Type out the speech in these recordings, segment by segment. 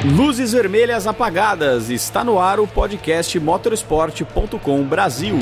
Luzes vermelhas apagadas, está no ar o podcast Motorsport.com Brasil.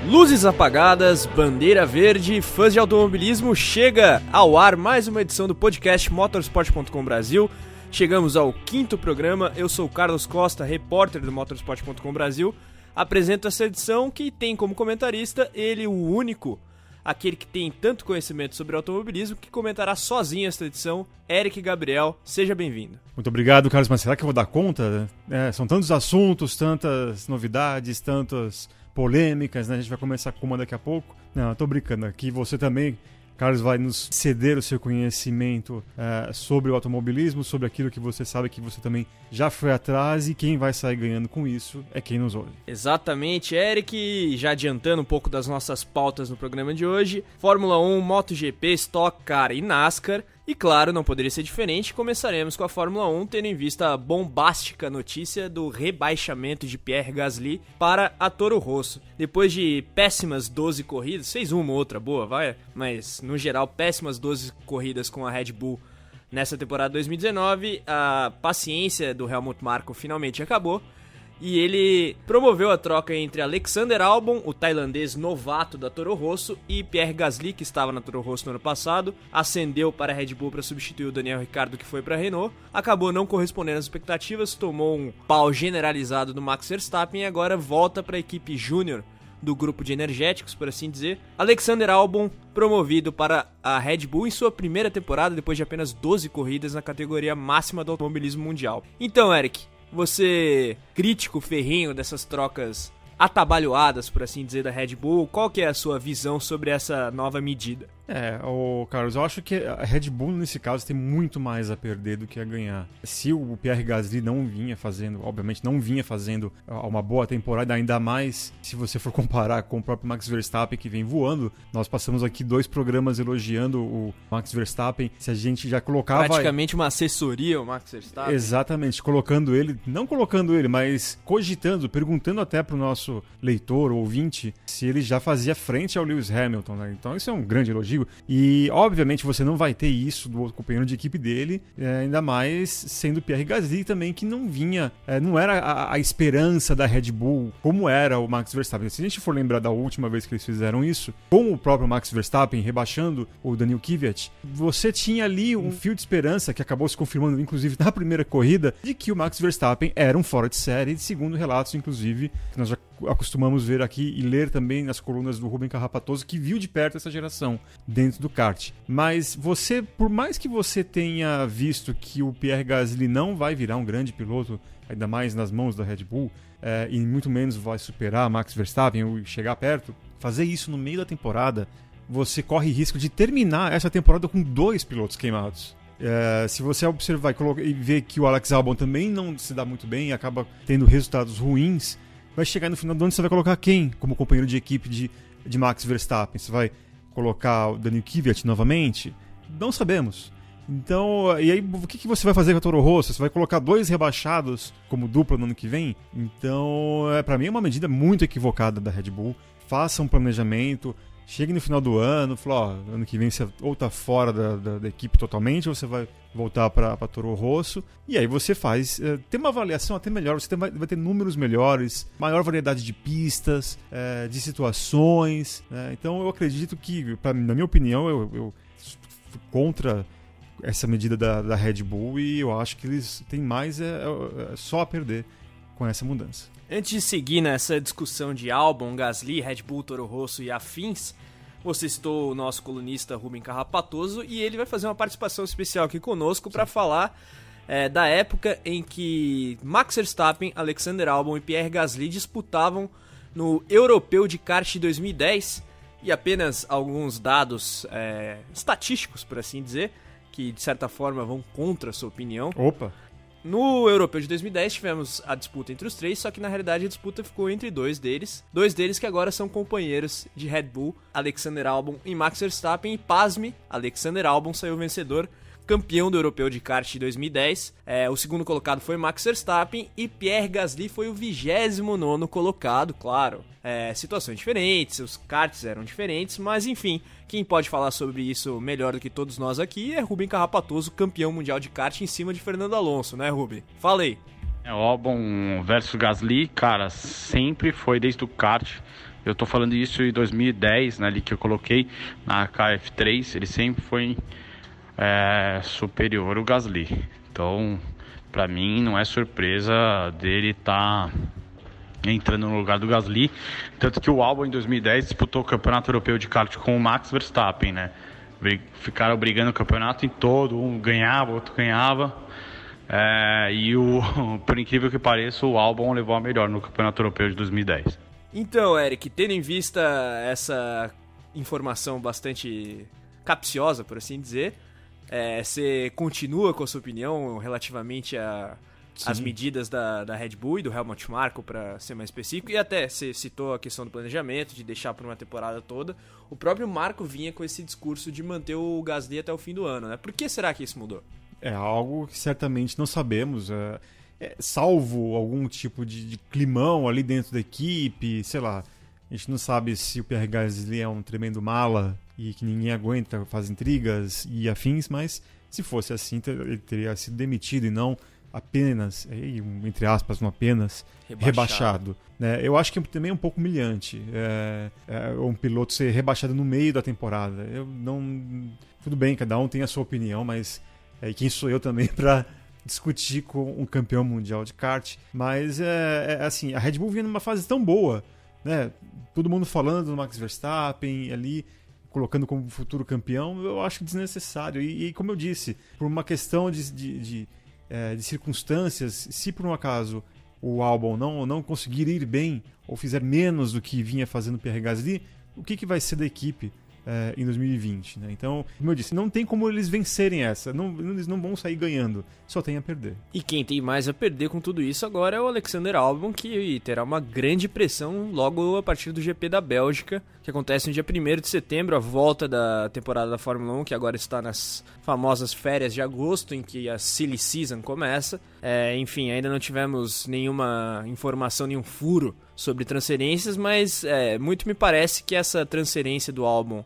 Luzes apagadas, bandeira verde, fãs de automobilismo, chega ao ar mais uma edição do podcast Motorsport.com Brasil. Chegamos ao 5º programa, eu sou o Carlos Costa, repórter do Motorsport.com Brasil. Apresento essa edição que tem como comentarista ele, o único, aquele que tem tanto conhecimento sobre automobilismo, que comentará sozinho esta edição, Eric Gabriel. Seja bem-vindo. Muito obrigado, Carlos, mas será que eu vou dar conta? São tantos assuntos, tantas novidades, tantas polêmicas, né? A gente vai começar com uma daqui a pouco. Não, tô brincando aqui. Você também, Carlos, vai nos ceder o seu conhecimento sobre o automobilismo, sobre aquilo que você sabe que você também já foi atrás, e quem vai sair ganhando com isso é quem nos ouve. Exatamente, Eric, já adiantando um pouco das nossas pautas no programa de hoje, Fórmula 1, MotoGP, Stock Car e NASCAR. E claro, não poderia ser diferente, começaremos com a Fórmula 1, tendo em vista a bombástica notícia do rebaixamento de Pierre Gasly para a Toro Rosso. Depois de péssimas 12 corridas, fez uma ou outra boa, vai, mas no geral péssimas 12 corridas com a Red Bull nessa temporada 2019, a paciência do Helmut Marko finalmente acabou. E ele promoveu a troca entre Alexander Albon, o tailandês novato da Toro Rosso, e Pierre Gasly, que estava na Toro Rosso no ano passado, ascendeu para a Red Bull para substituir o Daniel Ricciardo, que foi para a Renault, acabou não correspondendo às expectativas, tomou um pau generalizado do Max Verstappen e agora volta para a equipe júnior do grupo de energéticos, por assim dizer. Alexander Albon promovido para a Red Bull em sua primeira temporada, depois de apenas 12 corridas na categoria máxima do automobilismo mundial. Então, Eric, você, crítico ferrenho dessas trocas atabalhoadas, por assim dizer, da Red Bull, qual que é a sua visão sobre essa nova medida? Carlos, eu acho que a Red Bull, nesse caso, tem muito mais a perder do que a ganhar. Se o Pierre Gasly não vinha fazendo uma boa temporada, ainda mais se você for comparar com o próprio Max Verstappen, que vem voando. Nós passamos aqui 2 programas elogiando o Max Verstappen. Se a gente já colocava... Praticamente uma assessoria, o Max Verstappen. Exatamente, não colocando ele, mas cogitando, perguntando até pro nosso leitor, ouvinte, se ele já fazia frente ao Lewis Hamilton, né? Então isso é um grande elogio. E, obviamente, você não vai ter isso do outro companheiro de equipe dele, ainda mais sendo Pierre Gasly também, que não vinha, não era a esperança da Red Bull, como era o Max Verstappen. Se a gente for lembrar da última vez que eles fizeram isso, com o próprio Max Verstappen rebaixando o Daniel Kvyat, você tinha ali um fio de esperança, que acabou se confirmando, inclusive, na primeira corrida, de que o Max Verstappen era um fora de série, segundo relatos, inclusive, que nós já acostumamos ver aqui e ler também nas colunas do Rubem Carrapatoso, que viu de perto essa geração dentro do kart. Mas você, por mais que você tenha visto que o Pierre Gasly não vai virar um grande piloto, ainda mais nas mãos da Red Bull, e muito menos vai superar Max Verstappen ou chegar perto, fazer isso no meio da temporada, você corre risco de terminar essa temporada com 2 pilotos queimados. Se você observar e ver que o Alex Albon também não se dá muito bem e acaba tendo resultados ruins, vai chegar no final do ano, você vai colocar quem como companheiro de equipe de Max Verstappen? Você vai colocar o Daniel Kvyat novamente? Não sabemos. Então, e aí o que você vai fazer com a Toro Rosso? Você vai colocar 2 rebaixados como dupla no ano que vem? Então, pra mim é uma medida muito equivocada da Red Bull. Faça um planejamento, chegue no final do ano, fala, ano que vem você ou tá fora da equipe totalmente, ou você vai voltar para Toro Rosso, e aí você faz, tem uma avaliação até melhor, você vai ter números melhores, maior variedade de pistas, de situações, então eu acredito que, na minha opinião, eu fui contra essa medida da Red Bull, e eu acho que eles têm mais só a perder com essa mudança. Antes de seguir nessa discussão de Albon, Gasly, Red Bull, Toro Rosso e afins, você citou o nosso colunista Rubem Carrapatoso, e ele vai fazer uma participação especial aqui conosco para falar da época em que Max Verstappen, Alexander Albon e Pierre Gasly disputavam no Europeu de Kart 2010, e apenas alguns dados estatísticos, por assim dizer, que de certa forma vão contra a sua opinião. Opa! No Europeu de 2010 tivemos a disputa entre os 3, só que na realidade a disputa ficou entre 2 deles que agora são companheiros de Red Bull, Alexander Albon e Max Verstappen, e pasme, Alexander Albon saiu vencedor, campeão do Europeu de kart de 2010. O segundo colocado foi Max Verstappen e Pierre Gasly foi o 29º colocado, claro. Situações diferentes, os karts eram diferentes, mas enfim, quem pode falar sobre isso melhor do que todos nós aqui é Rubem Carrapatoso, campeão mundial de kart em cima de Fernando Alonso, né, Rubem? Fala aí. Albon versus Gasly, cara, sempre foi desde o kart. Eu tô falando isso em 2010, né, ali que eu coloquei na KF3, ele sempre foi superior ao Gasly. Então, pra mim, não é surpresa dele estar entrando no lugar do Gasly. Tanto que o Albon, em 2010, disputou o Campeonato Europeu de Kart com o Max Verstappen, né? Ficaram brigando o campeonato em todo, um ganhava, outro ganhava. Por incrível que pareça, o Albon levou a melhor no Campeonato Europeu de 2010. Então, Eric, tendo em vista essa informação bastante capciosa, por assim dizer, você continua com a sua opinião relativamente às medidas da Red Bull e do Helmut Marko, para ser mais específico, e até você citou a questão do planejamento, de deixar por uma temporada toda. O próprio Marko vinha com esse discurso de manter o Gasly até o fim do ano, né? Por que será que isso mudou? É algo que certamente não sabemos, salvo algum tipo de climão ali dentro da equipe, sei lá. A gente não sabe se o Pierre Gasly é um tremendo mala e que ninguém aguenta, faz intrigas e afins, mas se fosse assim, ele teria sido demitido e não apenas, entre aspas, não apenas, rebaixado. Né? Eu acho que também é um pouco humilhante um piloto ser rebaixado no meio da temporada. Tudo bem, cada um tem a sua opinião, mas quem sou eu também para discutir com um campeão mundial de kart? Mas assim, a Red Bull vinha numa fase tão boa, né? Todo mundo falando do Max Verstappen ali, colocando como futuro campeão, eu acho desnecessário. E como eu disse, por uma questão de circunstâncias, se por um acaso o Albon não conseguir ir bem ou fizer menos do que vinha fazendo o Pierre Gasly, o que vai ser da equipe em 2020, né? Então, como eu disse, não tem como eles vencerem essa, eles não vão sair ganhando, só tem a perder. E quem tem mais a perder com tudo isso agora é o Alexander Albon, que terá uma grande pressão logo a partir do GP da Bélgica, que acontece no dia 1º de setembro, a volta da temporada da Fórmula 1, que agora está nas famosas férias de agosto, em que a Silly Season começa. Enfim, ainda não tivemos nenhuma informação, nenhum furo sobre transferências, mas muito me parece que essa transferência do Albon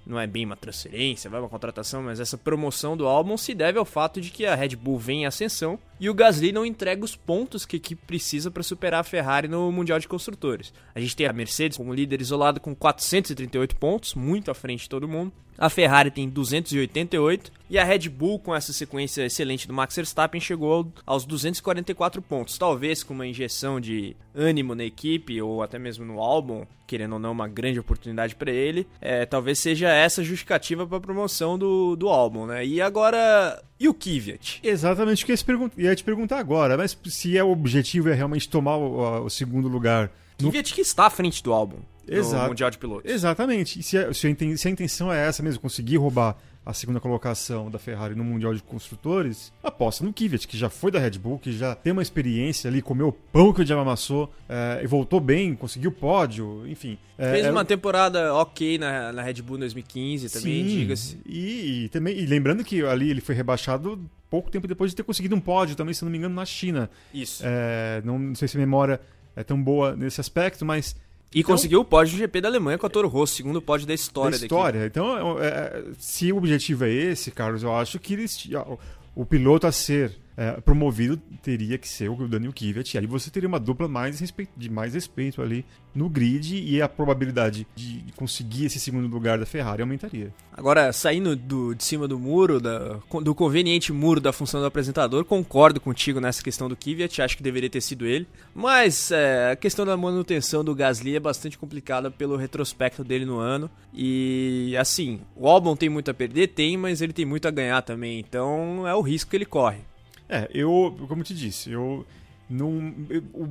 não é bem uma transferência, vai uma contratação, mas essa promoção do Albon se deve ao fato de que a Red Bull vem em ascensão e o Gasly não entrega os pontos que a equipe precisa para superar a Ferrari no Mundial de Construtores. A gente tem a Mercedes como líder isolado com 438 pontos, muito à frente de todo mundo. A Ferrari tem 288 e a Red Bull, com essa sequência excelente do Max Verstappen, chegou aos 244 pontos. Talvez com uma injeção de ânimo na equipe ou até mesmo no Albon, querendo ou não uma grande oportunidade para ele, talvez seja essa justificativa para a promoção do Albon, né? E agora, e o Kvyat? Exatamente o que eu ia te perguntar agora, mas se o objetivo é realmente tomar o segundo lugar... Kvyat que está à frente do Albon. No Mundial de Pilotos. Exatamente. E se a intenção é essa mesmo, conseguir roubar a segunda colocação da Ferrari no Mundial de Construtores, aposta no Kvyat, que já foi da Red Bull, que já tem uma experiência ali, comeu o pão que o diabo amassou, e voltou bem, conseguiu pódio, enfim. Fez uma temporada ok na Red Bull em 2015 também, diga-se. E lembrando que ali ele foi rebaixado pouco tempo depois de ter conseguido um pódio também, se não me engano, na China. Isso. Não sei se a memória é tão boa nesse aspecto, mas... E conseguiu o pódio do GP da Alemanha com a Toro Rosso, segundo pódio da história. Então, se o objetivo é esse, Carlos, eu acho que o piloto a ser promovido teria que ser o Daniel Kvyat. Aí você teria uma dupla de mais respeito ali no grid e a probabilidade de conseguir esse segundo lugar da Ferrari aumentaria. Agora, saindo de cima do muro, do conveniente muro da função do apresentador, concordo contigo nessa questão do Kvyat, acho que deveria ter sido ele. Mas a questão da manutenção do Gasly é bastante complicada pelo retrospecto dele no ano. E, assim, o Albon tem muito a perder? Tem, mas ele tem muito a ganhar também. Então, é o risco que ele corre. Como eu te disse, o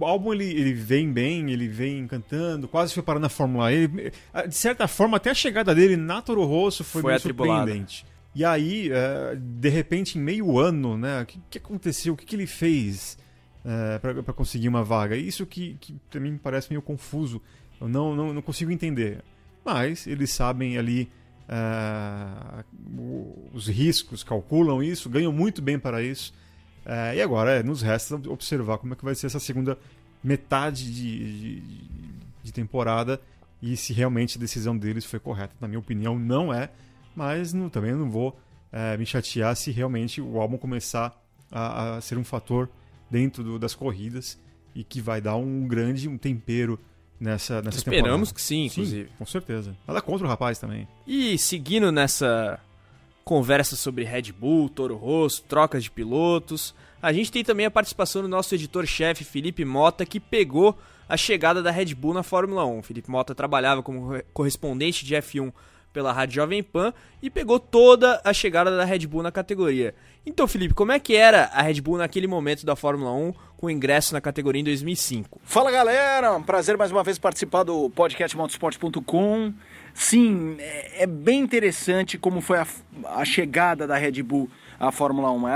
Albon ele vem bem, ele vem encantando, quase foi parar na Fórmula E. De certa forma, até a chegada dele na Toro Rosso foi meio surpreendente. E aí, de repente, em meio ano, né, o que aconteceu? O que ele fez para conseguir uma vaga? Isso que para mim parece meio confuso, eu não consigo entender. Mas eles sabem ali os riscos, calculam isso, ganham muito bem para isso. E agora nos resta observar como é que vai ser essa segunda metade de temporada e se realmente a decisão deles foi correta. Na minha opinião, não é, mas também não vou me chatear se realmente o álbum começar a ser um fator dentro das corridas e que vai dar um tempero nessa temporada. Esperamos que sim, inclusive. Sim, com certeza. Nada contra o rapaz também. E seguindo nessa conversa sobre Red Bull, Toro Rosso, trocas de pilotos, a gente tem também a participação do nosso editor-chefe Felipe Mota, que pegou a chegada da Red Bull na Fórmula 1. Felipe Mota trabalhava como correspondente de F1 pela Rádio Jovem Pan e pegou toda a chegada da Red Bull na categoria. Então, Felipe, como é que era a Red Bull naquele momento da Fórmula 1 com o ingresso na categoria em 2005? Fala, galera! Um prazer mais uma vez participar do podcast Motorsport.com. Sim, é bem interessante como foi a chegada da Red Bull à Fórmula 1.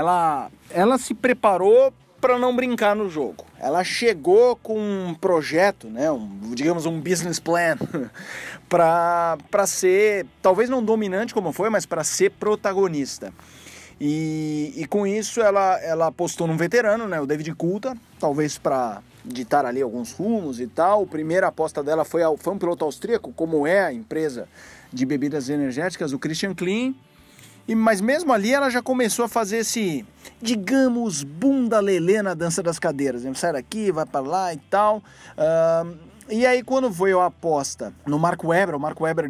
Ela se preparou para não brincar no jogo. Ela chegou com um projeto, né, digamos um business plan, para ser, talvez não dominante como foi, mas para ser protagonista. E com isso ela apostou num veterano, né, o David Coulthard, talvez para ditar ali alguns rumos e tal. A primeira aposta dela foi um piloto austríaco, como é a empresa de bebidas energéticas, o Christian Klein. Mas mesmo ali ela já começou a fazer esse, digamos, bunda lelê na dança das cadeiras. Sai daqui, vai para lá e tal. E aí quando veio a aposta no Mark Webber, o Mark Webber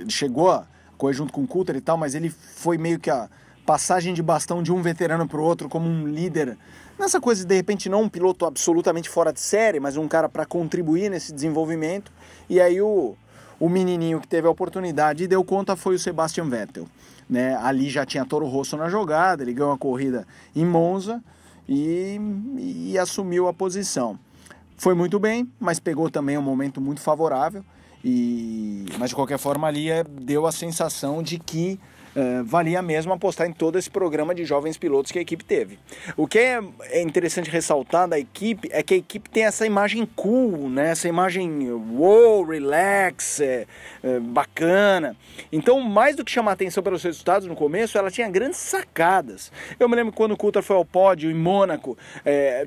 chegou a correr junto com o Coulthard e tal, mas ele foi meio que a passagem de bastão de um veterano para o outro como um líder. Nessa coisa de repente não um piloto absolutamente fora de série, mas um cara para contribuir nesse desenvolvimento. E aí o menininho que teve a oportunidade e deu conta foi o Sebastian Vettel. Né? Ali já tinha Toro Rosso na jogada, ele ganhou a corrida em Monza e assumiu a posição. Foi muito bem, mas pegou também um momento muito favorável, mas de qualquer forma ali deu a sensação de que valia mesmo apostar em todo esse programa de jovens pilotos que a equipe teve. O que é interessante ressaltar da equipe é que a equipe tem essa imagem cool, né? Essa imagem wow, relax, bacana. Então, mais do que chamar atenção pelos resultados no começo, ela tinha grandes sacadas. Eu me lembro quando o Coulthard foi ao pódio em Mônaco,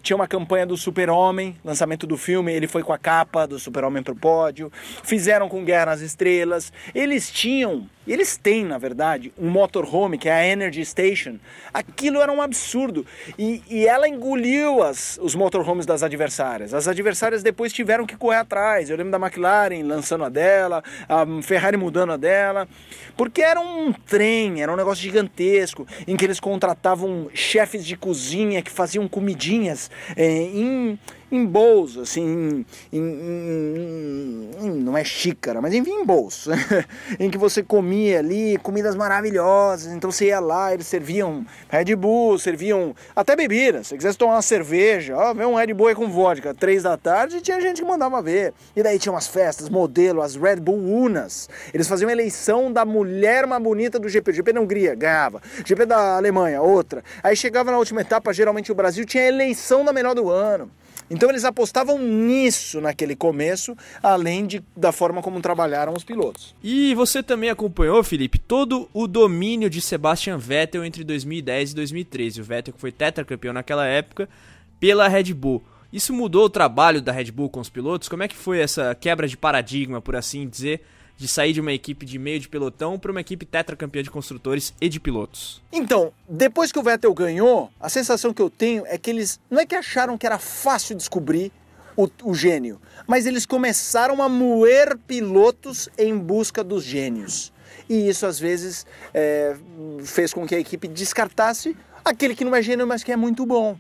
tinha uma campanha do Super-Homem, lançamento do filme, ele foi com a capa do Super-Homem pro pódio, fizeram com Guerra nas Estrelas, eles têm, na verdade, um motorhome, que é a Energy Station. Aquilo era um absurdo. E ela engoliu os motorhomes das adversárias. As adversárias depois tiveram que correr atrás. Eu lembro da McLaren lançando a dela, a Ferrari mudando a dela. Porque era um trem, era um negócio gigantesco, em que eles contratavam chefes de cozinha que faziam comidinhas em bowls, assim, não é xícara, mas enfim, em bowls, em que você comia ali comidas maravilhosas. Então você ia lá, eles serviam Red Bull, serviam até bebidas. Se você quisesse tomar uma cerveja, vê um Red Bull aí com vodka, 3 da tarde, e tinha gente que mandava ver. E daí tinha umas festas, modelo, as Red Bull Unas. Eles faziam eleição da mulher mais bonita do GP. GP da Hungria, ganhava. GP da Alemanha, outra. Aí chegava na última etapa, geralmente o Brasil tinha a eleição da melhor do ano. Então eles apostavam nisso naquele começo, além da forma como trabalharam os pilotos. E você também acompanhou, Felipe, todo o domínio de Sebastian Vettel entre 2010 e 2013. O Vettel que foi tetracampeão naquela época pela Red Bull. Isso mudou o trabalho da Red Bull com os pilotos? Como é que foi essa quebra de paradigma, por assim dizer, de sair de uma equipe de meio de pelotão para uma equipe tetracampeã de construtores e de pilotos? Então, depois que o Vettel ganhou, a sensação que eu tenho é que eles não é que acharam que era fácil descobrir o gênio, mas eles começaram a moer pilotos em busca dos gênios. E isso às vezes fez com que a equipe descartasse aquele que não é gênio, mas que é muito bom.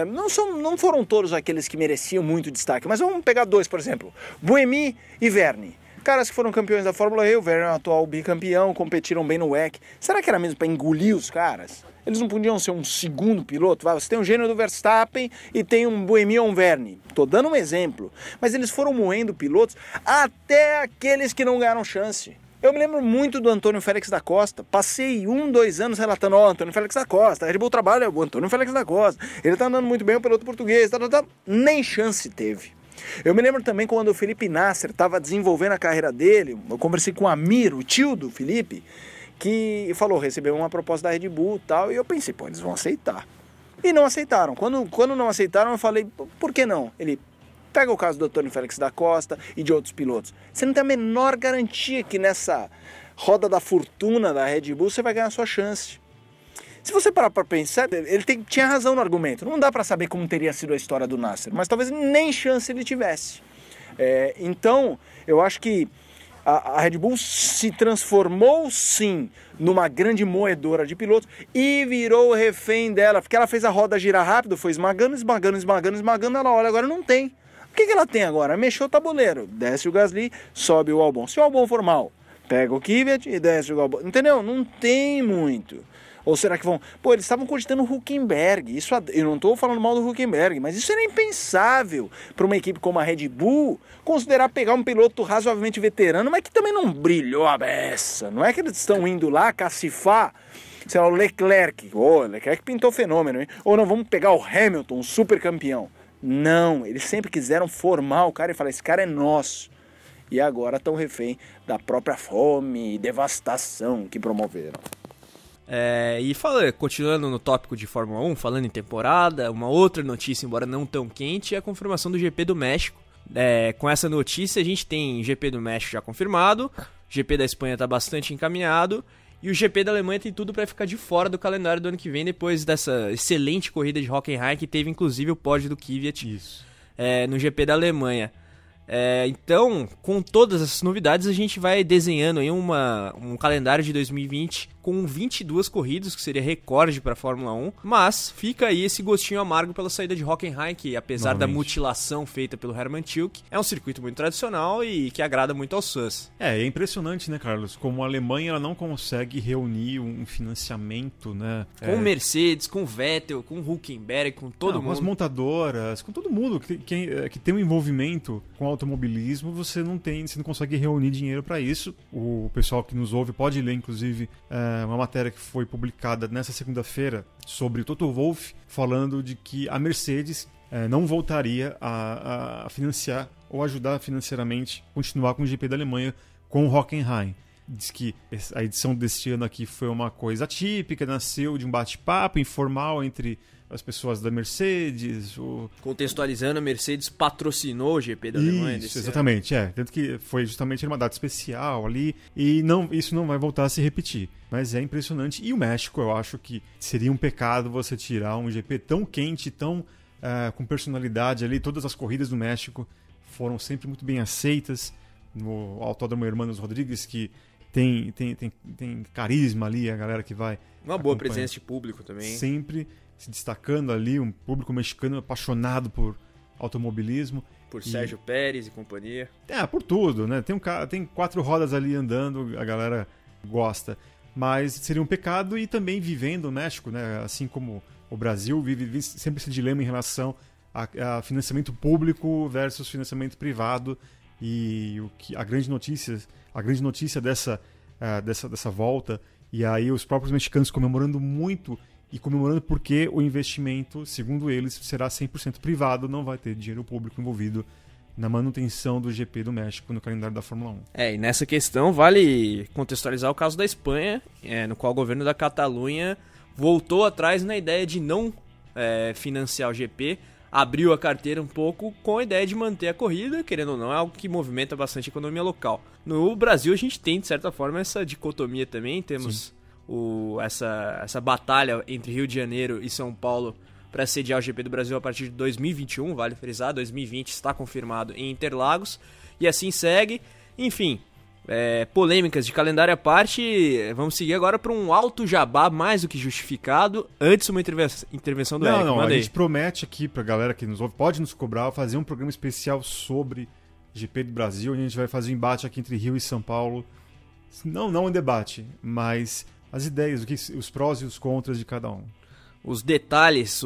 Não foram todos aqueles que mereciam muito destaque, mas vamos pegar 2, por exemplo, Buemi e Verne. Caras que foram campeões da Fórmula E, o Verne é o atual bicampeão, competiram bem no WEC. Será que era mesmo para engolir os caras? Eles não podiam ser um segundo piloto? Você tem um gênio do Verstappen e tem um Buemi ou um Verne. Tô dando um exemplo. Mas eles foram moendo pilotos até aqueles que não ganharam chance. Eu me lembro muito do Antônio Félix da Costa. Passei 2 anos relatando, Antônio Félix da Costa, a Red Bull trabalha, o Antônio Félix da Costa. Ele tá andando muito bem, o piloto português, nem chance teve. Eu me lembro também quando o Felipe Nasser estava desenvolvendo a carreira dele, eu conversei com o Amir, o tio do Felipe, que falou, recebeu uma proposta da Red Bull e tal, e eu pensei, pô, eles vão aceitar. E não aceitaram. Quando não aceitaram, eu falei, por que não? Ele, pega o caso do Antônio Félix da Costa e de outros pilotos. Você não tem a menor garantia que nessa roda da fortuna da Red Bull você vai ganhar a sua chance. Se você parar para pensar, ele tinha razão no argumento. Não dá para saber como teria sido a história do Nasser, mas talvez nem chance ele tivesse. Então, eu acho que a Red Bull se transformou, sim, numa grande moedora de pilotos e virou refém dela, porque ela fez a roda girar rápido, foi esmagando, ela olha, agora não tem. O que ela tem agora? Mexeu o tabuleiro, desce o Gasly, sobe o Albon. Se o Albon for mal, pega o Kvyat e desce o Albon. Entendeu? Não tem muito. Ou será que vão... Pô, eles estavam cogitando o Hülkenberg. Isso, eu não estou falando mal do Hülkenberg, mas isso era impensável para uma equipe como a Red Bull considerar pegar um piloto razoavelmente veterano, mas que também não brilhou a beça. Não é que eles estão indo lá cacifar, sei lá, o Leclerc. O Leclerc pintou fenômeno, hein? Ou não, vamos pegar o Hamilton, um super campeão. Não, eles sempre quiseram formar o cara e falar, esse cara é nosso. E agora estão refém da própria fome e devastação que promoveram. E continuando no tópico de Fórmula 1, falando em temporada, uma outra notícia, embora não tão quente, é a confirmação do GP do México. Com essa notícia a gente tem GP do México já confirmado, GP da Espanha está bastante encaminhado, e o GP da Alemanha tem tudo para ficar de fora do calendário do ano que vem, depois dessa excelente corrida de Hockenheim, que teve inclusive o pódio do Kvyat no GP da Alemanha. Então, com todas essas novidades, a gente vai desenhando aí um calendário de 2020 com 22 corridas, que seria recorde para a Fórmula 1, mas fica aí esse gostinho amargo pela saída de Hockenheim, que apesar da mutilação feita pelo Hermann Tilke, é um circuito muito tradicional e que agrada muito aos fãs. É impressionante, né, Carlos? Como a Alemanha ela não consegue reunir um financiamento, né? Com Mercedes, com Vettel, com Hülkenberg, com todo mundo. Com as montadoras, com todo mundo que tem um envolvimento com automobilismo, você não consegue reunir dinheiro para isso. O pessoal que nos ouve pode ler, inclusive, uma matéria que foi publicada nessa segunda-feira sobre o Toto Wolff, falando de que a Mercedes não voltaria a financiar ou ajudar financeiramente continuar com o GP da Alemanha com o Hockenheim. Diz que a edição deste ano aqui foi uma coisa atípica, nasceu de um bate-papo informal entre as pessoas da Mercedes. Contextualizando, a Mercedes patrocinou o GP da Alemanha. Isso, exatamente. Tanto que foi justamente uma data especial ali e isso não vai voltar a se repetir. Mas é impressionante. E o México, eu acho que seria um pecado você tirar um GP tão quente, tão com personalidade ali. Todas as corridas do México foram sempre muito bem aceitas. No Autódromo Hermanos Rodrigues, que tem carisma ali, a galera que vai... Uma boa presença de público também. Sempre se destacando ali, um público mexicano apaixonado por automobilismo. Por Sérgio Pérez e companhia. Por tudo, né? Tem 4 rodas ali andando, a galera gosta. Mas seria um pecado e também vivendo o México, né? Assim como o Brasil vive sempre esse dilema em relação a financiamento público versus financiamento privado. E a grande notícia dessa volta, e aí os próprios mexicanos comemorando muito, e comemorando porque o investimento, segundo eles, será 100% privado, não vai ter dinheiro público envolvido na manutenção do GP do México no calendário da Fórmula 1. E nessa questão vale contextualizar o caso da Espanha, no qual o governo da Catalunha voltou atrás na ideia de não financiar o GP, abriu a carteira um pouco com a ideia de manter a corrida, querendo ou não, é algo que movimenta bastante a economia local. No Brasil a gente tem, de certa forma, essa dicotomia também, temos essa batalha entre Rio de Janeiro e São Paulo para sediar o GP do Brasil a partir de 2021, vale frisar, 2020 está confirmado em Interlagos, e assim segue. Enfim, polêmicas de calendário à parte, vamos seguir agora para um alto jabá mais do que justificado, antes uma intervenção do Eric. Não, a gente promete aqui pra galera que nos ouve, pode nos cobrar, fazer um programa especial sobre GP do Brasil, onde a gente vai fazer um embate aqui entre Rio e São Paulo. Não um debate, mas as ideias, os prós e os contras de cada um. Os detalhes,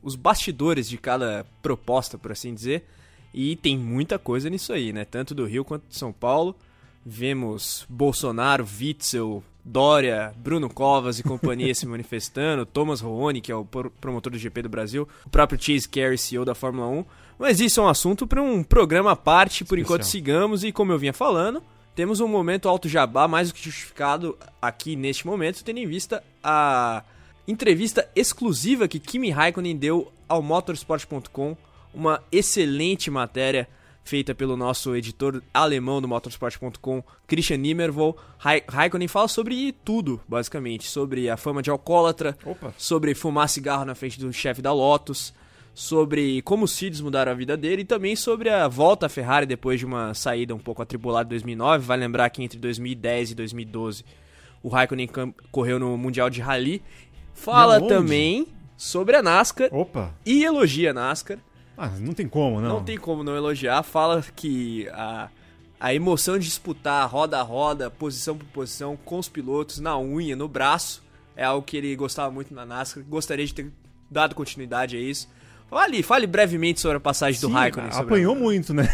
os bastidores de cada proposta, por assim dizer. E tem muita coisa nisso aí, né? Tanto do Rio quanto de São Paulo. Vemos Bolsonaro, Witzel, Dória, Bruno Covas e companhia se manifestando, Thomas Rohne, que é o promotor do GP do Brasil, o próprio Chase Carey, CEO da Fórmula 1. Mas isso é um assunto para um programa à parte, por enquanto sigamos, e como eu vinha falando, temos um momento alto jabá mais do que justificado aqui neste momento, tendo em vista a entrevista exclusiva que Kimi Räikkönen deu ao Motorsport.com, uma excelente matéria feita pelo nosso editor alemão do Motorsport.com, Christian Nimmervoll. Räikkönen fala sobre tudo, basicamente, sobre a fama de alcoólatra, sobre fumar cigarro na frente do chefe da Lotus, sobre como os filhos mudaram a vida dele e também sobre a volta à Ferrari depois de uma saída um pouco atribulada em 2009. Vai lembrar que entre 2010 e 2012 o Räikkönen correu no Mundial de Rally. Fala também sobre a NASCAR e elogia a NASCAR. Não tem como, não. Não tem como não elogiar. Fala que a emoção de disputar roda a roda, posição por posição, com os pilotos, na unha, no braço, é algo que ele gostava muito na NASCAR. Gostaria de ter dado continuidade a isso. Fale brevemente sobre a passagem do Räikkönen. Apanhou muito, né?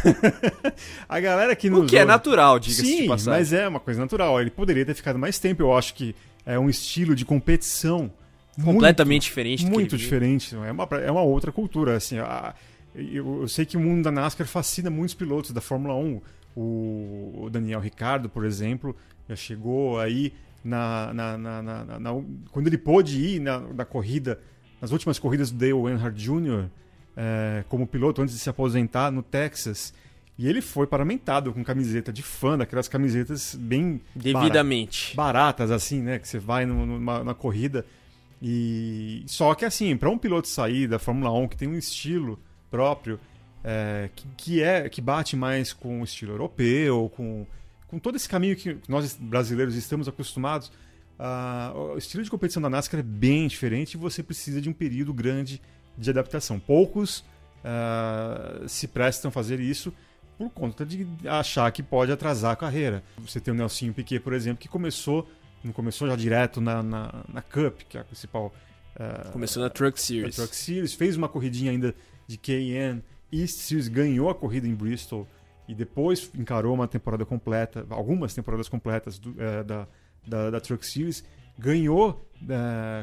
A galera que nos... O que é natural, diga-se de passagem. Sim, mas é uma coisa natural. Ele poderia ter ficado mais tempo. Eu acho que é um estilo de competição completamente diferente. Muito diferente. É uma outra cultura, assim. Eu sei que o mundo da NASCAR fascina muitos pilotos da Fórmula 1. O Daniel Ricciardo, por exemplo, já chegou aí quando ele pôde ir na corrida, nas últimas corridas do Dale Earnhardt Jr., como piloto, antes de se aposentar no Texas. E ele foi paramentado com camiseta de fã, daquelas camisetas bem devidamente baratas, assim, né? Que você vai na corrida. E só que, assim, para um piloto sair da Fórmula 1, que tem um estilo próprio, que bate mais com o estilo europeu, com todo esse caminho que nós brasileiros estamos acostumados, o estilo de competição da NASCAR é bem diferente e você precisa de um período grande de adaptação. Poucos se prestam a fazer isso por conta de achar que pode atrasar a carreira. Você tem o Nelsinho Piquet, por exemplo, que não começou já direto na Cup, que é a principal... Começou na Truck Series. Truck Series, fez uma corridinha ainda de K&N East Series, ganhou a corrida em Bristol e depois encarou uma temporada completa, algumas temporadas completas da Truck Series, ganhou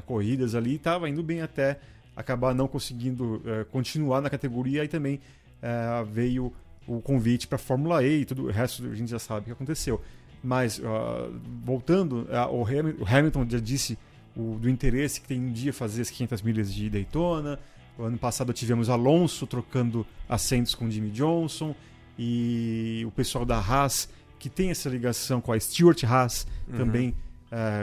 corridas ali e estava indo bem até acabar não conseguindo continuar na categoria. Aí também veio o convite para a Fórmula E e tudo o resto a gente já sabe o que aconteceu. Mas, voltando, o Hamilton já disse do interesse que tem um dia fazer as 500 milhas de Daytona. O ano passado tivemos Alonso trocando assentos com Jimmy Johnson, e o pessoal da Haas, que tem essa ligação com a Stewart Haas, também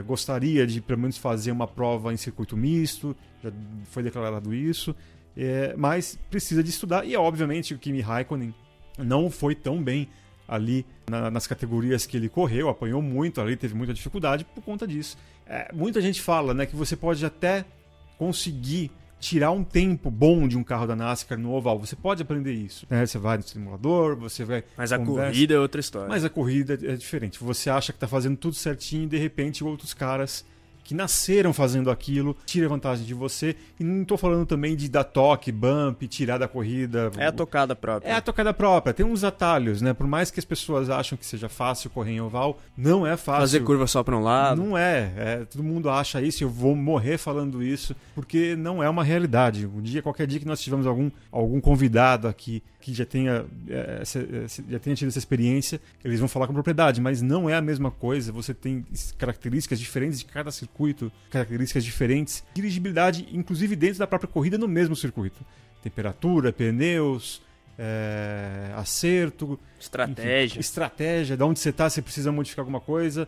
gostaria de pelo menos fazer uma prova em circuito misto, já foi declarado isso, mas precisa de estudar. E obviamente o Kimi Räikkönen não foi tão bem ali nas categorias que ele correu, apanhou muito ali, teve muita dificuldade por conta disso. Muita gente fala, né, que você pode até conseguir tirar um tempo bom de um carro da NASCAR no oval. Você pode aprender isso, né? Você vai no simulador, você vai... Mas a corrida é outra história. Mas a corrida é diferente. Você acha que está fazendo tudo certinho e de repente outros caras que nasceram fazendo aquilo tiram vantagem de você. E não estou falando também de dar toque, bump, tirar da corrida. É a tocada própria. É a tocada própria. Tem uns atalhos, né? Por mais que as pessoas acham que seja fácil correr em oval, não é fácil. Fazer curva só para um lado. Não todo mundo acha isso, eu vou morrer falando isso, porque não é uma realidade. Qualquer dia que nós tivermos algum convidado aqui que já tenha tido essa experiência, eles vão falar com propriedade, mas não é a mesma coisa. Você tem características diferentes de cada circuito, características diferentes, dirigibilidade, inclusive dentro da própria corrida no mesmo circuito. Temperatura, pneus, acerto, estratégia, de onde você está, você precisa modificar alguma coisa.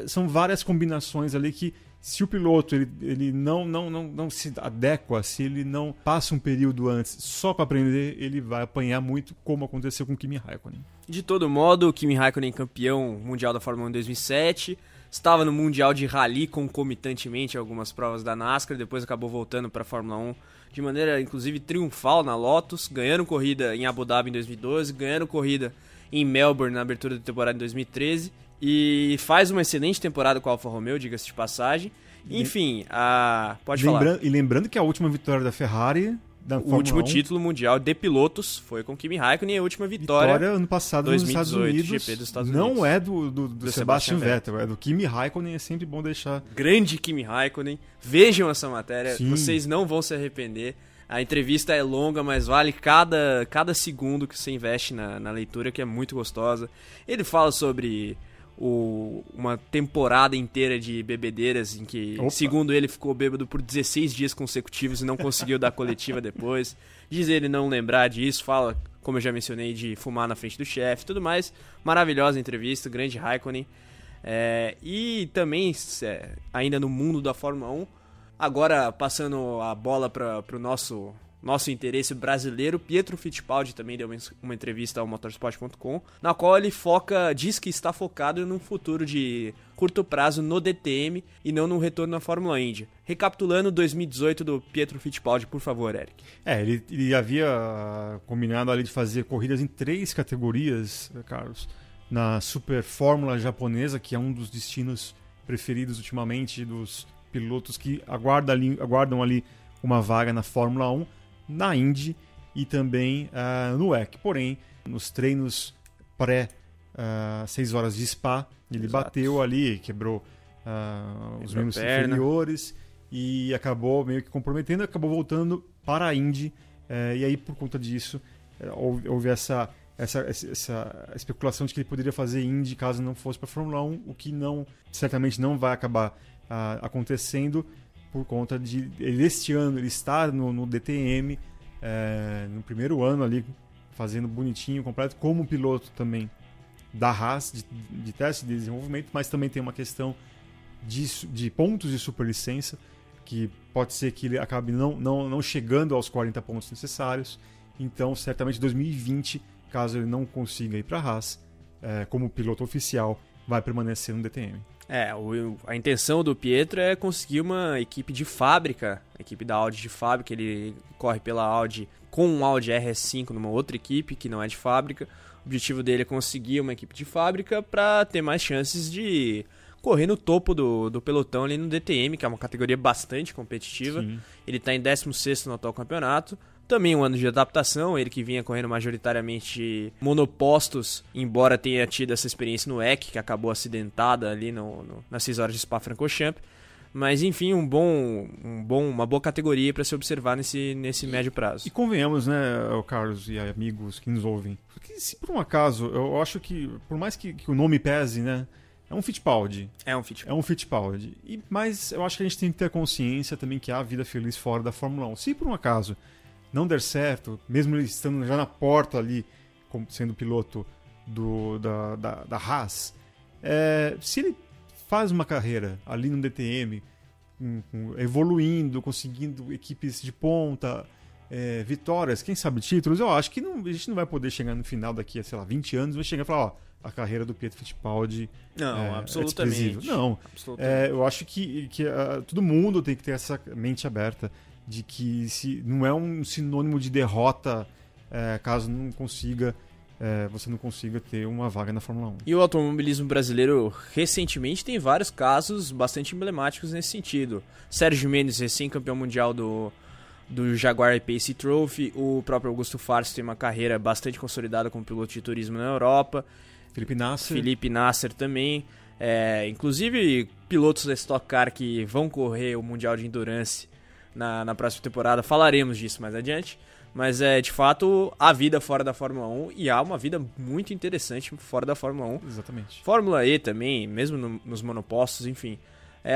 São várias combinações ali que, se o piloto ele não se adequa, se ele não passa um período antes só para aprender, ele vai apanhar muito, como aconteceu com o Kimi Räikkönen. De todo modo, o Kimi Räikkönen, campeão mundial da Fórmula 1 em 2007, estava no Mundial de Rally concomitantemente a algumas provas da NASCAR, depois acabou voltando para a Fórmula 1 de maneira, inclusive, triunfal na Lotus, ganhando corrida em Abu Dhabi em 2012, ganhando corrida em Melbourne na abertura da temporada em 2013, e faz uma excelente temporada com a Alfa Romeo, diga-se de passagem. Enfim, pode falar. E lembrando que a última vitória da Ferrari... O último título mundial de pilotos foi com Kimi Räikkönen, e a última vitória ano passado 2018, nos Estados Unidos, GP dos Estados Unidos. Não é do Sebastian Vettel, é do Kimi Räikkönen, é sempre bom deixar... Grande Kimi Räikkönen, vejam essa matéria, Sim. Vocês não vão se arrepender. A entrevista é longa, mas vale cada segundo que você investe na leitura, que é muito gostosa. Ele fala sobre uma temporada inteira de bebedeiras em que, segundo ele, ficou bêbado por 16 dias consecutivos e não conseguiu dar coletiva depois. Diz ele não lembrar disso, fala, como eu já mencionei, de fumar na frente do chefe, tudo mais. Maravilhosa entrevista, grande Raikkonen. E também, ainda no mundo da Fórmula 1, agora passando a bola para o nosso interesse brasileiro, Pietro Fittipaldi também deu uma entrevista ao motorsport.com, na qual ele diz que está focado num futuro de curto prazo no DTM e não no retorno na Fórmula Indy. Recapitulando 2018 do Pietro Fittipaldi, por favor, Eric. Ele havia combinado ali de fazer corridas em 3 categorias, Carlos, na Super Fórmula japonesa, que é um dos destinos preferidos ultimamente dos pilotos que aguardam ali uma vaga na Fórmula 1, na Indy e também no WEC. Porém, nos treinos pré 6 horas de Spa, ele bateu ali, quebrou os membros inferiores e acabou meio que comprometendo, acabou voltando para a Indy, e aí por conta disso houve essa especulação de que ele poderia fazer Indy caso não fosse para a Fórmula 1, o que certamente não vai acabar acontecendo, por conta de este ano ele estar no DTM, no primeiro ano ali, fazendo bonitinho, completo, como piloto também da Haas, de teste de desenvolvimento, mas também tem uma questão de pontos de superlicença, que pode ser que ele acabe não chegando aos 40 pontos necessários. Então, certamente 2020, caso ele não consiga ir para a Haas, como piloto oficial, vai permanecer no DTM. A intenção do Pietro é conseguir uma equipe de fábrica, a equipe da Audi de fábrica. Ele corre pela Audi com um Audi RS5 numa outra equipe que não é de fábrica. O objetivo dele é conseguir uma equipe de fábrica para ter mais chances de correr no topo do pelotão ali no DTM, que é uma categoria bastante competitiva. Sim. Ele está em 16º no atual campeonato. Também um ano de adaptação, ele que vinha correndo majoritariamente monopostos, embora tenha tido essa experiência no EC, que acabou acidentada ali nas 6 horas de Spa-Francorchamps. Mas enfim, uma boa categoria para se observar nesse médio prazo. E convenhamos, né, Carlos e amigos que nos ouvem, porque se por um acaso, eu acho que, por mais que o nome pese, né, é um Fittipaldi. Mas eu acho que a gente tem que ter consciência também que há vida feliz fora da Fórmula 1. Se por um acaso não der certo, mesmo ele estando já na porta ali, sendo piloto da Haas, se ele faz uma carreira ali no DTM, evoluindo, conseguindo equipes de ponta, vitórias, quem sabe títulos, eu acho que a gente não vai poder chegar no final daqui a, 20 anos, vai chegar e falar, a carreira do Pietro Fittipaldi absolutamente. Não, eu acho que todo mundo tem que ter essa mente aberta de que não é um sinônimo de derrota caso você não consiga ter uma vaga na Fórmula 1. E o automobilismo brasileiro recentemente tem vários casos bastante emblemáticos nesse sentido. Sérgio Mendes, recém-campeão mundial do Jaguar I-Pace Trophy, o próprio Augusto Farfus tem uma carreira bastante consolidada como piloto de turismo na Europa. Felipe Nasser também. Inclusive, pilotos da Stock Car que vão correr o Mundial de Endurance na próxima temporada, falaremos disso mais adiante, mas de fato a vida fora da Fórmula 1, e há uma vida muito interessante fora da Fórmula 1. Exatamente. Fórmula E também, mesmo nos monopostos, enfim.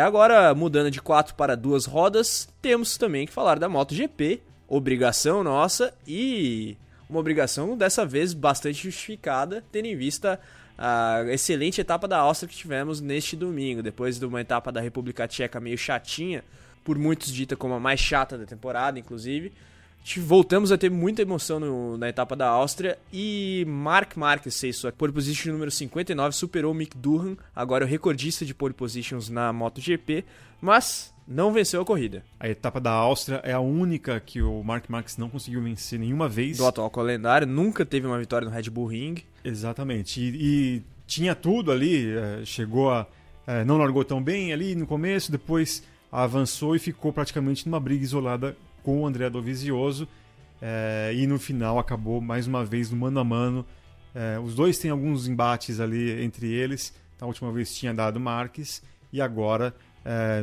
Agora, mudando de 4 para 2 rodas, temos também que falar da MotoGP, obrigação nossa, e uma obrigação dessa vez bastante justificada, tendo em vista a excelente etapa da Áustria que tivemos neste domingo, depois de uma etapa da República Tcheca meio chatinha, por muitos dita como a mais chata da temporada, inclusive. Voltamos a ter muita emoção na etapa da Áustria, e Marc Marquez fez sua pole position número 59, superou Mick Doohan, agora o recordista de pole positions na MotoGP, mas não venceu a corrida. A etapa da Áustria é a única que o Marc Marquez não conseguiu vencer nenhuma vez. Do atual calendário, nunca teve uma vitória no Red Bull Ring. Exatamente, e tinha tudo ali, não largou tão bem ali no começo, depois avançou e ficou praticamente numa briga isolada com o Andrea Dovizioso, e no final acabou mais uma vez no mano a mano. Os dois têm alguns embates ali entre eles. A última vez tinha dado Marquez, e agora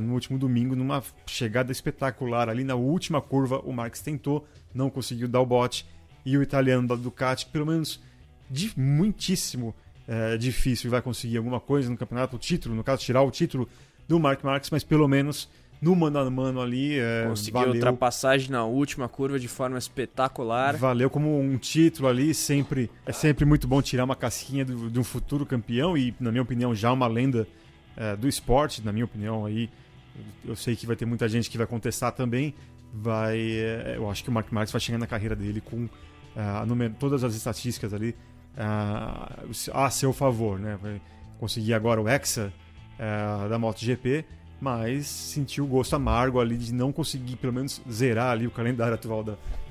no último domingo, numa chegada espetacular ali na última curva. O Marques tentou, não conseguiu dar o bote, e o italiano da Ducati, pelo menos muitíssimo difícil, vai conseguir alguma coisa no campeonato, o título, no caso, tirar o título do Marc Marques, mas pelo menos no mano a mano ali conseguiu valeu. Ultrapassagem na última curva de forma espetacular. Valeu como um título ali, é sempre muito bom tirar uma casquinha de um futuro campeão e, na minha opinião, já uma lenda do esporte, na minha opinião. Aí, eu sei que vai ter muita gente que vai contestar também. Eu acho que o Marc Marques vai chegar na carreira dele com todas as estatísticas ali a seu favor, né? Vai conseguir agora o Hexa da MotoGP, mas sentiu o gosto amargo ali de não conseguir pelo menos zerar ali o calendário atual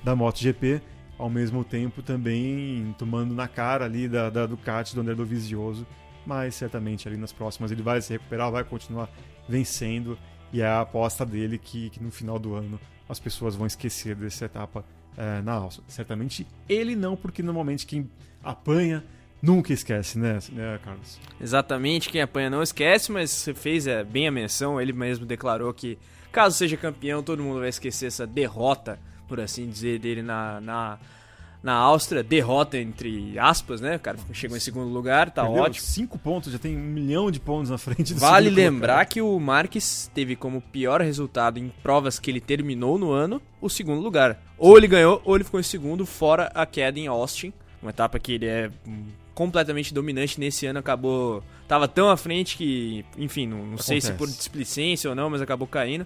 da MotoGP, ao mesmo tempo também tomando na cara ali da Ducati, do André Dovizioso, mas certamente ali nas próximas ele vai se recuperar, vai continuar vencendo, e é a aposta dele que no final do ano as pessoas vão esquecer dessa etapa na Áustria. Certamente ele não, porque normalmente quem apanha nunca esquece, né, Carlos? Exatamente, quem apanha não esquece, mas você fez bem a menção, ele mesmo declarou que caso seja campeão, todo mundo vai esquecer essa derrota, por assim dizer, dele na Áustria, derrota entre aspas, né, o cara chegou em segundo lugar, tá Perdeu ótimo. 5 pontos, já tem 1 milhão de pontos na frente do Vale segundo lembrar lugar. que o Marques teve como pior resultado em provas que ele terminou no ano, o segundo lugar. Ou ele ganhou, ou ele ficou em segundo, fora a queda em Austin, uma etapa que ele é completamente dominante. Nesse ano tava tão à frente que, enfim, não sei se por displicência ou não, mas acabou caindo.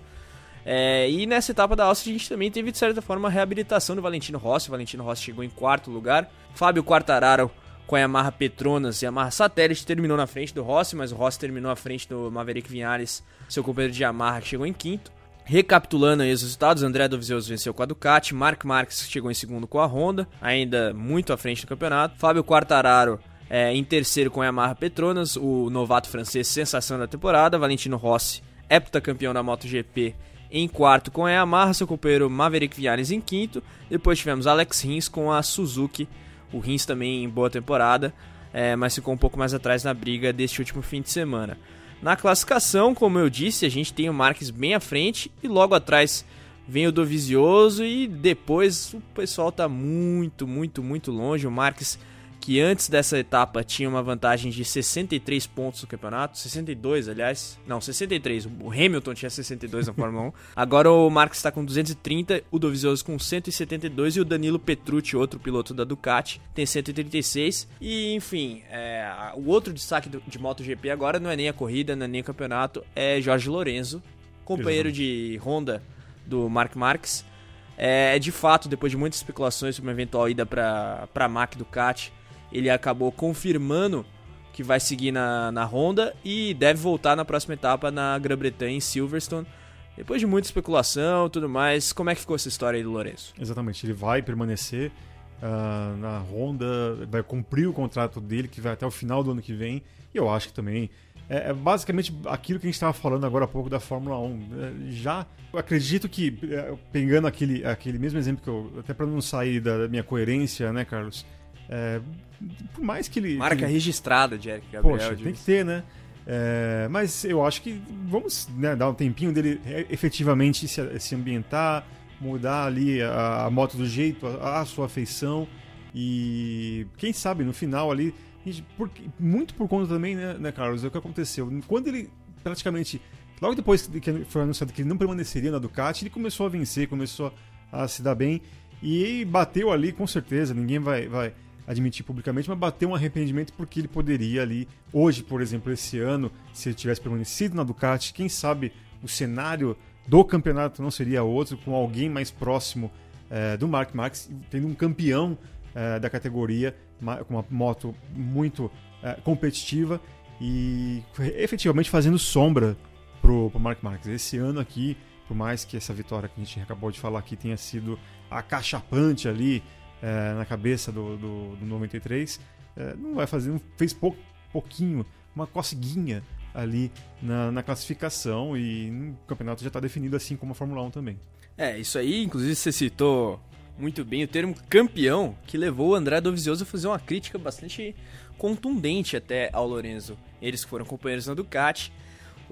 E nessa etapa da Áustria a gente também teve, de certa forma, a reabilitação do Valentino Rossi. O Valentino Rossi chegou em 4º lugar. Fábio Quartararo com a Yamaha Petronas e a Yamaha Satellite terminou na frente do Rossi, mas o Rossi terminou à frente do Maverick Vinales, seu companheiro de Yamaha, que chegou em 5º. Recapitulando aí os resultados, André Dovizioso venceu com a Ducati, Marc Marques chegou em 2º com a Honda, ainda muito à frente do campeonato. Fábio Quartararo em 3º com a Yamaha Petronas, o novato francês sensação da temporada. Valentino Rossi, heptacampeão da MotoGP, em 4º com a Yamaha, seu companheiro Maverick Vinales em 5º. Depois tivemos Alex Rins com a Suzuki, o Rins também em boa temporada, mas ficou um pouco mais atrás na briga deste último fim de semana. Na classificação, como eu disse, a gente tem o Marques bem à frente e logo atrás vem o Dovizioso, e depois o pessoal tá muito, muito, muito longe. O Marques, que antes dessa etapa tinha uma vantagem de 63 pontos no campeonato, 62 aliás, não, 63, o Hamilton tinha 62 na Fórmula 1, agora o Marques está com 230, o Dovizioso com 172 e o Danilo Petrucci, outro piloto da Ducati, tem 136, e enfim, o outro destaque de MotoGP agora não é nem a corrida, não é nem o campeonato, é Jorge Lorenzo, companheiro de Honda do Marc Marques. De fato, depois de muitas especulações sobre uma eventual ida para a Mack Ducati, ele acabou confirmando que vai seguir na Honda e deve voltar na próxima etapa na Grã-Bretanha, em Silverstone. Depois de muita especulação e tudo mais, como é que ficou essa história aí do Lorenzo? Exatamente, ele vai permanecer na Honda, vai cumprir o contrato dele, que vai até o final do ano que vem, e eu acho que também é basicamente aquilo que a gente estava falando agora há pouco da Fórmula 1. Já acredito que, pegando aquele mesmo exemplo que eu, até para não sair da minha coerência, né, Carlos? Por mais que ele... Marca registrada de Eric Gabriel. Poxa, tem que ter, né? Mas eu acho que vamos, né, dar um tempinho dele efetivamente se ambientar, mudar ali a moto do jeito, a sua afeição, e quem sabe no final ali, muito por conta também, né, Carlos, é o que aconteceu. Quando ele praticamente, logo depois que foi anunciado que ele não permaneceria na Ducati, ele começou a vencer, começou a se dar bem, e bateu ali, com certeza, ninguém vai admitir publicamente, mas bateu um arrependimento porque ele poderia ali, hoje, por exemplo, esse ano, se ele tivesse permanecido na Ducati, quem sabe o cenário do campeonato não seria outro, com alguém mais próximo do Marc Marques, tendo um campeão da categoria, com uma moto muito competitiva e efetivamente fazendo sombra pro Marc Marques. Esse ano aqui, por mais que essa vitória que a gente acabou de falar aqui tenha sido acachapante ali na cabeça do 93, não vai fazer, fez pouquinho, uma coceguinha ali na classificação, e o campeonato já está definido, assim como a Fórmula 1 também. Isso aí, inclusive você citou muito bem o termo campeão, que levou o André Dovizioso a fazer uma crítica bastante contundente até ao Lorenzo. Eles que foram companheiros na Ducati.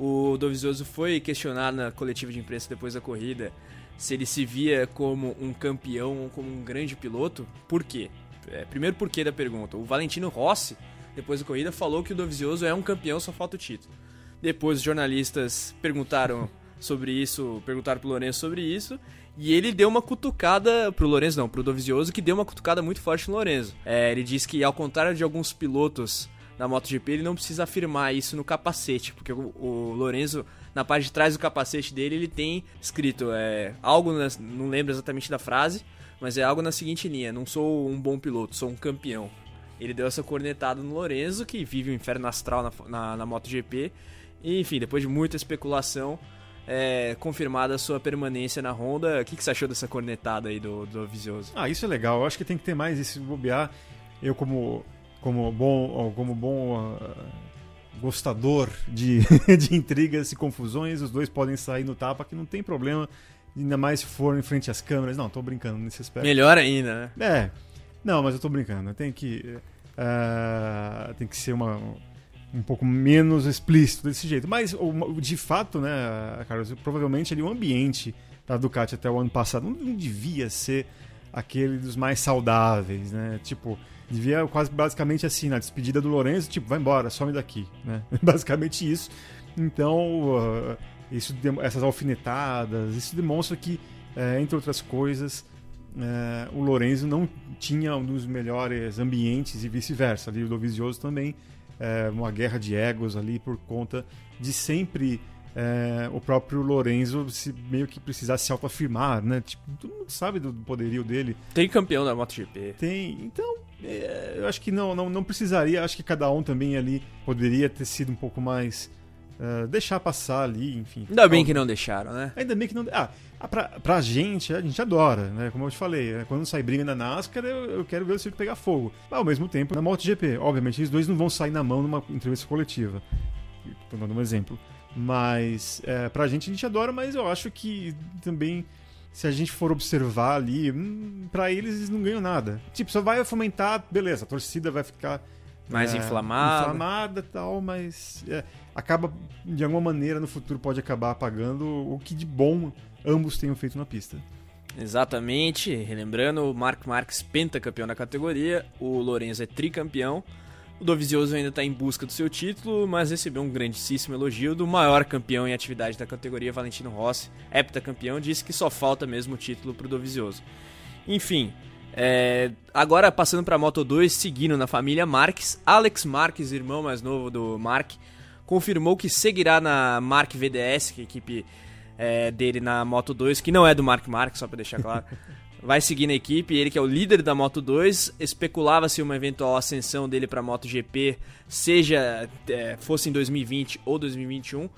O Dovizioso foi questionado na coletiva de imprensa depois da corrida se ele se via como um campeão ou como um grande piloto. Por quê? Primeiro porquê da pergunta. O Valentino Rossi, depois da corrida, falou que o Dovizioso é um campeão, só falta o título. Depois os jornalistas perguntaram sobre isso, perguntaram pro Lorenzo sobre isso, e ele deu uma cutucada pro Lorenzo, não, pro Dovizioso, que deu uma cutucada muito forte no Lorenzo. Ele disse que, ao contrário de alguns pilotos da MotoGP, ele não precisa afirmar isso no capacete, porque o Lorenzo, na parte de trás do capacete dele, ele tem escrito algo, não lembro exatamente da frase, mas é algo na seguinte linha: não sou um bom piloto, sou um campeão. Ele deu essa cornetada no Lorenzo, que vive o inferno astral na MotoGP, e enfim, depois de muita especulação, confirmada a sua permanência na Honda. O que você achou dessa cornetada aí do Dovizioso? Isso é legal, eu acho que tem que ter mais esse bobear. Eu como bom gostador de intrigas e confusões, os dois podem sair no tapa, que não tem problema, ainda mais se for em frente às câmeras. Não, tô brincando nesse aspecto. Melhor ainda, né? Não, mas eu tô brincando. Tem que ser um pouco menos explícito desse jeito. Mas, de fato, né, Carlos, provavelmente ali o ambiente da Ducati até o ano passado não devia ser aquele dos mais saudáveis, né? Tipo, devia basicamente assim, na despedida do Lorenzo, tipo, vai embora, some daqui, né? Basicamente isso. Então, essas alfinetadas, isso demonstra que, entre outras coisas, o Lorenzo não tinha um dos melhores ambientes e vice-versa. Ali o Dovizioso também, uma guerra de egos ali por conta de sempre o próprio Lorenzo meio que precisar se autoafirmar, né? Tipo, todo mundo sabe do poderio dele. Tem campeão da MotoGP. Então, eu acho que não precisaria. Acho que cada um também ali poderia ter sido um pouco mais... deixar passar ali, enfim. Ainda bem que não deixaram, né? Ainda bem que não... Pra gente, a gente adora, né? Como eu te falei, quando sai briga na NASCAR, eu quero ver o circo pegar fogo. Mas, ao mesmo tempo, na MotoGP, obviamente, eles dois não vão sair na mão numa entrevista coletiva. Tô dando um exemplo. Mas, pra gente, a gente adora, mas eu acho que também, se a gente for observar ali, pra eles não ganham nada. Tipo, só vai fomentar, beleza, a torcida vai ficar... mais inflamada e tal, mas acaba, de alguma maneira, no futuro pode acabar apagando o que de bom ambos tenham feito na pista. Exatamente, relembrando, o Marc Marquez pentacampeão da categoria, o Lorenzo é tricampeão, o Dovizioso ainda está em busca do seu título, mas recebeu um grandíssimo elogio do maior campeão em atividade da categoria, Valentino Rossi, heptacampeão, disse que só falta mesmo o título para o Dovizioso. Enfim... agora passando para a Moto2, seguindo na família Marques, Alex Marques, irmão mais novo do Marc, confirmou que seguirá na Marc VDS, que é a equipe dele na Moto2, que não é do Marc Marques, só para deixar claro. Vai seguir na equipe, ele que é o líder da Moto2, especulava-se uma eventual ascensão dele para a MotoGP, fosse em 2020 ou 2021.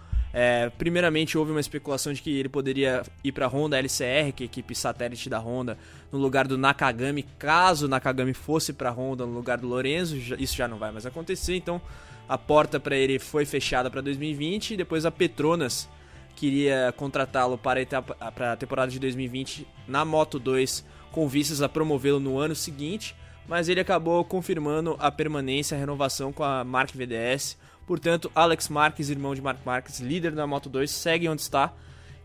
Primeiramente houve uma especulação de que ele poderia ir para a Honda LCR, que é a equipe satélite da Honda, no lugar do Nakagami, caso o Nakagami fosse para a Honda no lugar do Lorenzo. Isso já não vai mais acontecer, então a porta para ele foi fechada para 2020, e depois a Petronas queria contratá-lo para a temporada de 2020 na Moto2, com vistas a promovê-lo no ano seguinte, mas ele acabou confirmando a permanência, a renovação com a Marc VDS. Portanto, Alex Marques, irmão de Marc Marques, líder da Moto2, segue onde está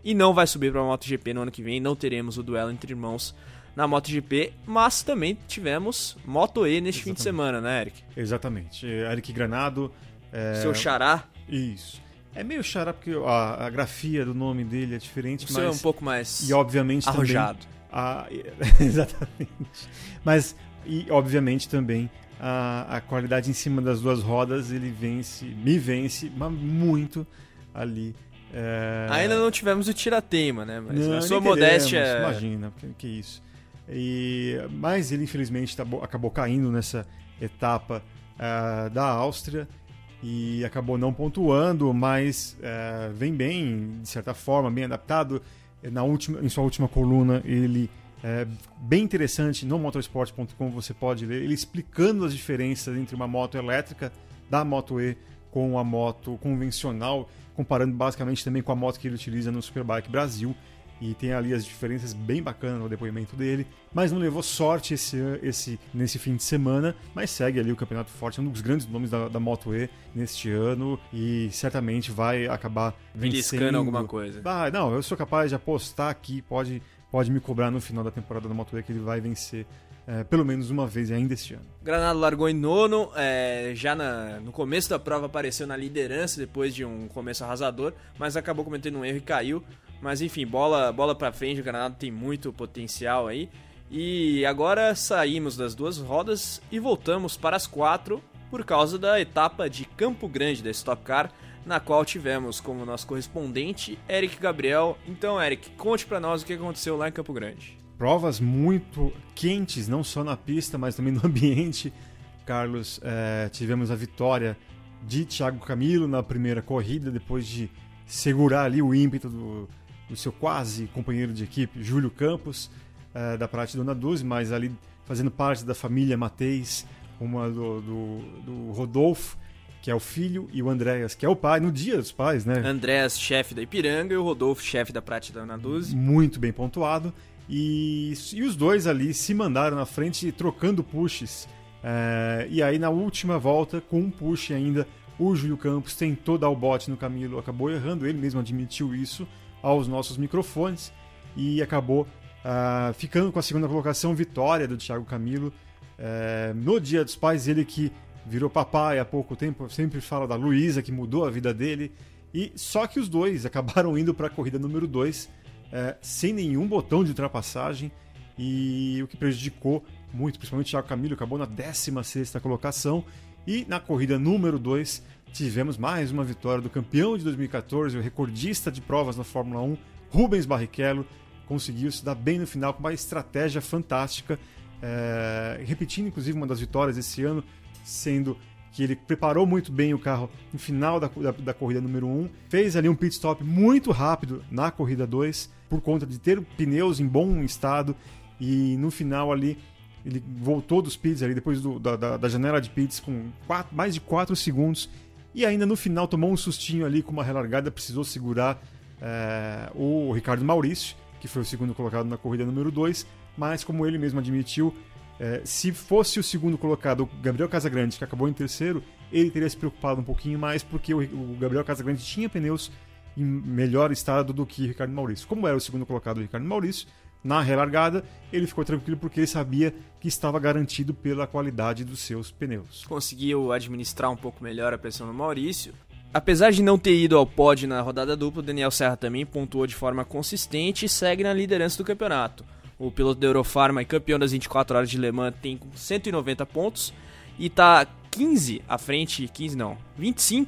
e não vai subir para a MotoGP no ano que vem. Não teremos o duelo entre irmãos na MotoGP, mas também tivemos Moto E neste fim de semana, né, Eric? Exatamente. Eric Granado. Seu xará. Isso. É meio xará porque a grafia do nome dele é diferente, mas é um pouco mais e, obviamente, arrojado. Exatamente. Mas, e obviamente também, a qualidade em cima das duas rodas, me vence mas muito ali. Ainda não tivemos o tira-teima, né? Mas não, a sua modéstia... Imagina, que isso. Mas ele, infelizmente, acabou caindo nessa etapa da Áustria e acabou não pontuando, mas vem bem, de certa forma, bem adaptado. Em sua última coluna, ele... bem interessante, no motorsport.com você pode ler ele explicando as diferenças entre uma moto elétrica da Moto E com a moto convencional, comparando basicamente também com a moto que ele utiliza no Superbike Brasil. e tem ali as diferenças bem bacanas no depoimento dele, mas não levou sorte nesse fim de semana, mas segue ali o campeonato forte, é um dos grandes nomes da Moto E neste ano e certamente vai acabar beliscando alguma coisa. Não, eu sou capaz de apostar aqui, pode me cobrar no final da temporada da Moto E que ele vai vencer pelo menos uma vez ainda este ano. Granado largou em nono, já no começo da prova apareceu na liderança depois de um começo arrasador, mas acabou cometendo um erro e caiu. Mas enfim, bola pra frente, o Granado tem muito potencial aí. E agora saímos das 2 rodas e voltamos para as 4 por causa da etapa de Campo Grande da Stock Car, na qual tivemos como nosso correspondente Eric Gabriel. Então, Eric, conte pra nós o que aconteceu lá em Campo Grande. Provas muito quentes, não só na pista, mas também no ambiente. Carlos, tivemos a vitória de Thiago Camilo na primeira corrida, depois de segurar ali o ímpeto do seu quase companheiro de equipe, Júlio Campos, da Prate Dona Dulce, mas ali fazendo parte da família Mateis, uma do Rodolfo, que é o filho, e o Andréas, que é o pai, no dia dos pais, né? Andréas, chefe da Ipiranga, e o Rodolfo, chefe da Prate Dona Dulce. Muito bem pontuado. E os dois ali se mandaram na frente, trocando pushes. E aí na última volta, com um push ainda, o Júlio Campos tentou dar o bote no Camilo, acabou errando, ele mesmo admitiu isso aos nossos microfones e acabou ficando com a segunda colocação, vitória do Thiago Camilo. No Dia dos Pais, ele que virou papai há pouco tempo, sempre fala da Luísa, que mudou a vida dele, e só que os dois acabaram indo para a corrida número 2 sem nenhum botão de ultrapassagem, e o que prejudicou muito, principalmente o Thiago Camilo, acabou na 16ª colocação. E na corrida número 2 tivemos mais uma vitória do campeão de 2014, o recordista de provas na Fórmula 1, Rubens Barrichello, conseguiu se dar bem no final com uma estratégia fantástica, repetindo inclusive uma das vitórias esse ano, sendo que ele preparou muito bem o carro no final da corrida número 1, fez ali um pit stop muito rápido na corrida 2, por conta de ter pneus em bom estado, e no final ali ele voltou dos pits ali depois da janela de pits com mais de 4 segundos, e ainda no final tomou um sustinho ali com uma relargada, precisou segurar o Ricardo Maurício, que foi o segundo colocado na corrida número 2, mas como ele mesmo admitiu, se fosse o segundo colocado, o Gabriel Casagrande, que acabou em terceiro, ele teria se preocupado um pouquinho mais, porque o Gabriel Casagrande tinha pneus em melhor estado do que o Ricardo Maurício. Como era o segundo colocado o Ricardo Maurício, na relargada, ele ficou tranquilo porque ele sabia que estava garantido pela qualidade dos seus pneus. Conseguiu administrar um pouco melhor a pressão do Maurício. Apesar de não ter ido ao pódio na rodada dupla, o Daniel Serra também pontuou de forma consistente e segue na liderança do campeonato. O piloto da Eurofarma e campeão das 24 horas de Le Mans tem 190 pontos e está 25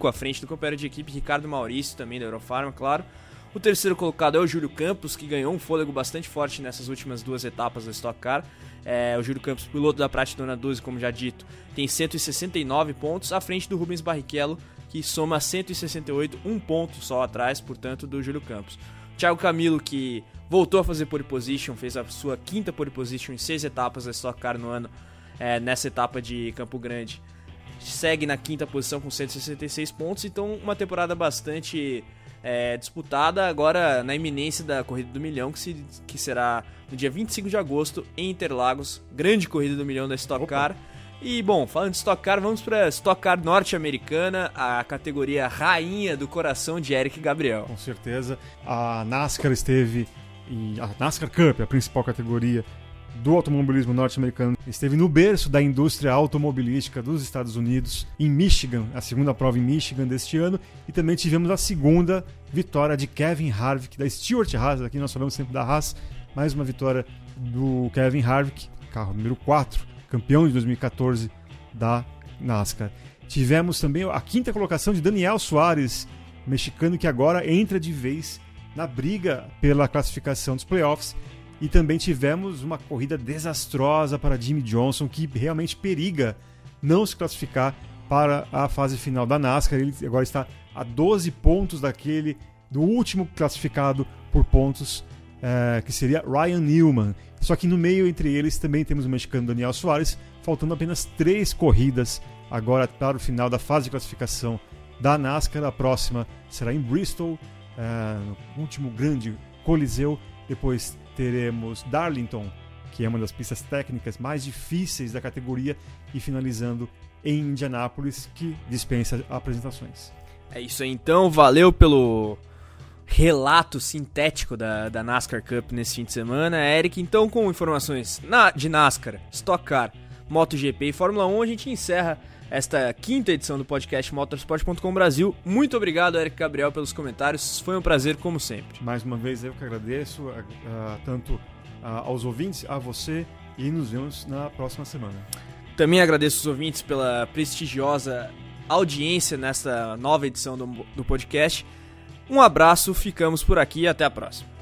à frente do companheiro de equipe Ricardo Maurício, também da Eurofarma, claro. O terceiro colocado é o Júlio Campos, que ganhou um fôlego bastante forte nessas últimas 2 etapas da Stock Car. O Júlio Campos, piloto da Prate Dona Dulce, como já dito, tem 169 pontos, à frente do Rubens Barrichello, que soma 168, um ponto só atrás, portanto, do Júlio Campos. O Thiago Camilo, que voltou a fazer pole position, fez a sua 5ª pole position em 6 etapas da Stock Car no ano, nessa etapa de Campo Grande, segue na 5ª posição com 166 pontos, então uma temporada bastante disputada, agora na iminência da Corrida do Milhão, que será no dia 25 de agosto em Interlagos, grande Corrida do Milhão da Stock Car. E bom, falando de Stock Car, vamos para a Stock Car norte-americana, a categoria rainha do coração de Eric Gabriel. Com certeza, a NASCAR esteve, a NASCAR Cup, a principal categoria do automobilismo norte-americano, esteve no berço da indústria automobilística dos Estados Unidos, em Michigan, a segunda prova em Michigan deste ano, e também tivemos a segunda vitória de Kevin Harvick, da Stewart Haas, aqui nós falamos sempre da Haas, mais uma vitória do Kevin Harvick, carro número 4, campeão de 2014 da NASCAR. Tivemos também a 5ª colocação de Daniel Suárez, mexicano, que agora entra de vez na briga pela classificação dos playoffs. E também tivemos uma corrida desastrosa para Jimmie Johnson, que realmente periga não se classificar para a fase final da NASCAR. Ele agora está a 12 pontos do último classificado por pontos, que seria Ryan Newman. Só que no meio entre eles também temos o mexicano Daniel Suárez, faltando apenas 3 corridas agora para o final da fase de classificação da NASCAR. A próxima será em Bristol, no último grande Coliseu, depois teremos Darlington, que é uma das pistas técnicas mais difíceis da categoria, e finalizando em Indianápolis, que dispensa apresentações. É isso aí, então, valeu pelo relato sintético da NASCAR Cup nesse fim de semana, Eric. Então, com informações de NASCAR, Stock Car, MotoGP e Fórmula 1, a gente encerra esta quinta edição do podcast Motorsport.com Brasil. Muito obrigado, Eric Gabriel, pelos comentários, foi um prazer como sempre. Mais uma vez eu que agradeço, tanto aos ouvintes, a você, e nos vemos na próxima semana. Também agradeço os ouvintes pela prestigiosa audiência nesta nova edição do podcast. Um abraço, ficamos por aqui e até a próxima.